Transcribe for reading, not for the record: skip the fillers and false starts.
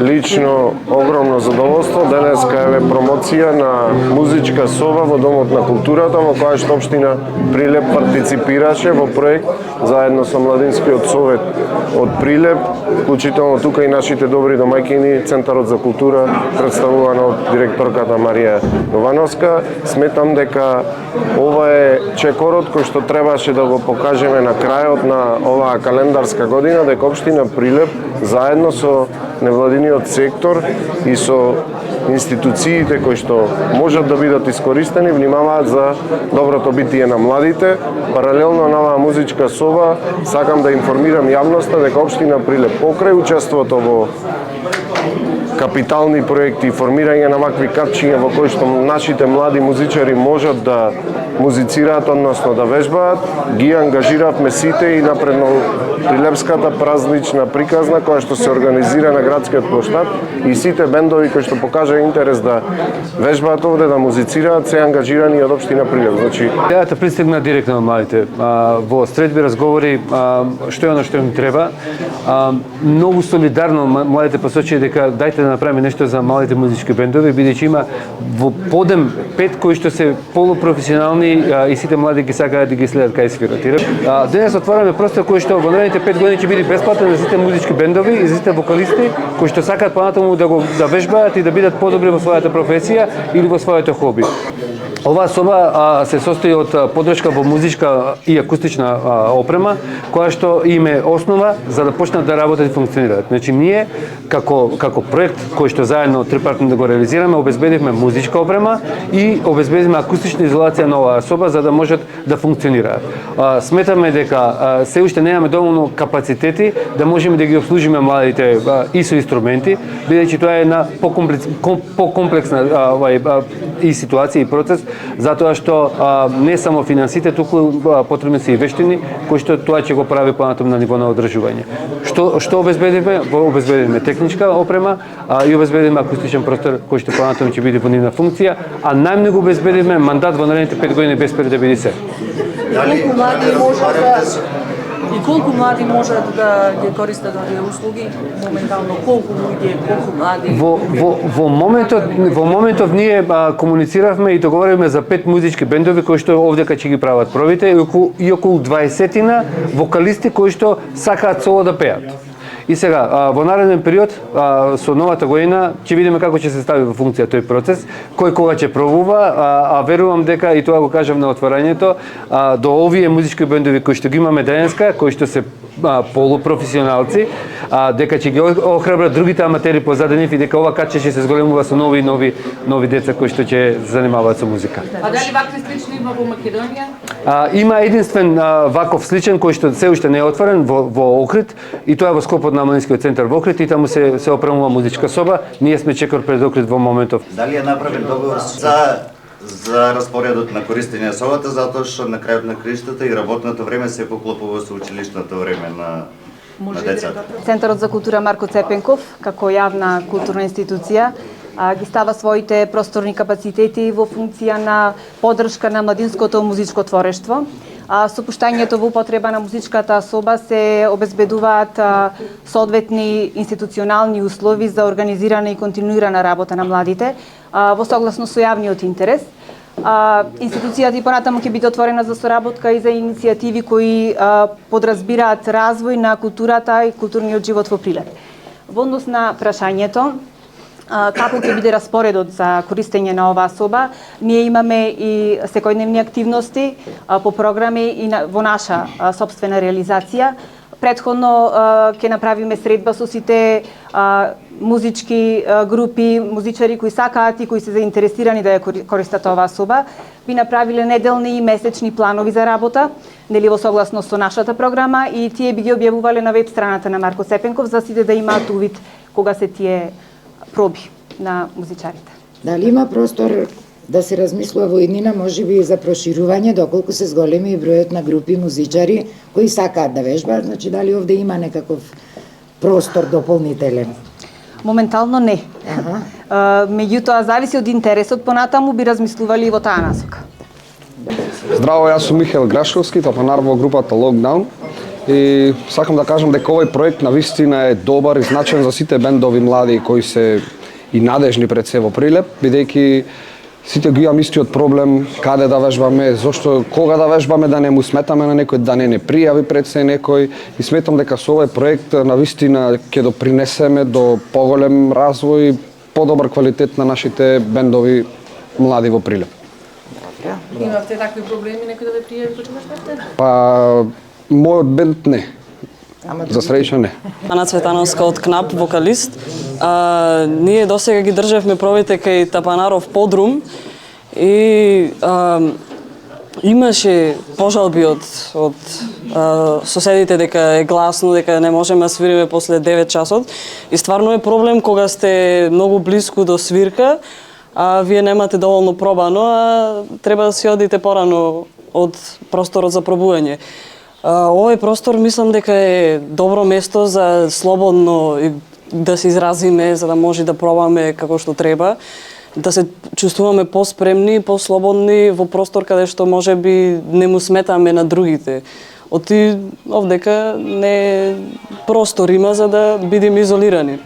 лично огромно задоволство. Денеска е промоција на музичка соба во Домот на културата, во која што општина Прилеп партиципираше во проект заедно со Младинскиот совет од Прилеп, вклучително тука и нашите добри домаќини, Центарот за култура, представувано од директорката Марија Јовановска. Сметам дека ова е чекорот кој што требаше да го покажеме на крајот на оваа календарска година, дека општина Прилеп заедно со невладиниот сектор и со институциите кои што можат да бидат искористени внимаваат за доброто битие на младите. Паралелно на оваа музичка соба сакам да информирам јавноста дека општина Прилеп покрај учеството во капитални проекти и формирање на вакви капчиња во кои што нашите млади музичари можат да музицираат, односно да вежбаат, ги ангажиравме сите и напредно Прилепската празнична приказна која што се организира на градскиот плоштад и сите бендови кои што покажа интерес да вежбаат овде, да музицираат, се ангажирани од општина Прилеп. Значи, идејата пристигна директно на младите. Во средби разговори што е оно што им треба. Многу солидарно младите посочи дека дајте да направиме нешто за малите музички бендови, бидејќи има во подем 5 кои што се полупрофесионални и сите млади ги сакаат да ги следат кај свират. Денес отвараме простор кој што во наредните 5 години ќе биде бесплатен за сите музички бендови и за сите вокалисти кои што сакаат понатаму да вежбаат и да бидат подобри во својата професија или во своето хоби. Оваа соба се состои од поддршка во музичка и акустична опрема, која што им е основа за да почнат да работат и функционираат. Значи ние како проект кој што заедно трипартно да го реализираме, обезбедивме музичка опрема и обезбедивме акустична изолација на оваа соба за да можат да функционираат. Сметаме дека се уште немаме доволно капацитети да можеме да ги обслужиме младите и со инструменти, бидејќи тоа е една покомплексна и ситуација и процес, затоа што не само финансите, туку потребни се и вештини, кои што тоа ќе го прави понатаму на ниво на одржување. Што обезбедивме? Обезбедивме техничка опрема и обезбедивме акустичен простор кој што понатаму ќе биде во нивна функција, а најмногу обезбедивме мандат во наредните 5 години без да биде се. И колку млади можат да ги користат овие услуги моментално? Колку луѓе, колку млади? Во моментов ние комунициравме и договоривме за 5 музички бендови кои што овдека ќе ги прават пробите и околу 20 вокалисти кои што сакаат соло да пеат. И сега, во нареден период, со новата година, ќе видиме како ќе се стави во функција тој процес, кој кога ќе пробува, а верувам дека, и тоа го кажав на отворањето, до овие музички бендови кои што ги имаме денеска, кои што се полупрофесионалци, дека ќе ги охрабрат другите аматери позади нив и дека ова каче ќе се зголемува со нови деца кои што ќе се занимаваат со музика. А дали вакви слични има во Македонија? Има единствен ваков сличен кој што се уште не е отворен во Охрид и тоа е во скопот на Младинскиот центар во Охрид и таму се опремува музичка соба. Ние сме чекор пред Охрид во моментов. Дали е направен договор за распоредот на користење собата, затоа што на крајот на краиштата и работното време се поклопува со училишното време на децата? Центарот за култура Марко Цепенков, како јавна културна институција, ги става своите просторни капацитети во функција на поддршка на младинското музичко творештво. Со пуштањето во употреба на музичката соба се обезбедуваат соодветни институционални услови за организирана и континуирана работа на младите во согласно со јавниот интерес. Институцијата и понатаму ќе биде отворена за соработка и за иницијативи кои подразбираат развој на културата и културниот живот во Прилеп. Во однос на прашањето, како ќе биде распоредот за користење на оваа соба, ние имаме и секојдневни активности по програми и во наша сопствена реализација. Претходно ќе направиме средба со сите музички групи, музичари кои сакаат и кои се заинтересирани да ја користат оваа соба. Би направиле неделни и месечни планови за работа, нели во согласно со нашата програма и тие би ги објавувале на веб страната на Марко Цепенков за сите да имаат увид кога се тие проби на музичарите. Дали има простор да се размислува во иднина можеби за проширување доколку се зголеми бројот на групи музичари кои сакаат да вежбаат, значи дали овде има некаков простор дополнителен? Моментално не. Меѓутоа зависи од интересот, понатаму би размислували и во таа насока. Здраво, јас сум Михаел Грашовски, топанар во групата Lockdown. И сакам да кажам дека овој проект на вистина е добар и значаен за сите бендови млади кои се и надежни пред се во Прилеп, бидејќи сите го имаме истиот проблем, каде да вежбаме, зошто, кога да вежбаме, да не му сметаме на некој, да не пријави пред се некој. И сметам дека со овој проект на вистина ќе допринесеме до поголем развој, подобар квалитет на нашите бендови млади во Прилеп. Имавте такви проблеми некој да ве пријави кога вежбавте? Па, мојот бенд не. За среќа не. Ана Цветановска од КНАП, вокалист. Ние досега ги држевме пробите кај Тапанаров подрум и имаше пожалби од соседите дека е гласно, дека не можеме да свириме после 9 часот. И стварно е проблем кога сте многу близко до свирка, а вие немате доволно пробано, а треба да си одите порано од просторот за пробување. Овој простор мислам дека е добро место за слободно да се изразиме, за да може да пробаме како што треба, да се чувствуваме поспремни, послободни во простор каде што можеби не му сметаме на другите. Овдека не простор има за да бидеме изолирани.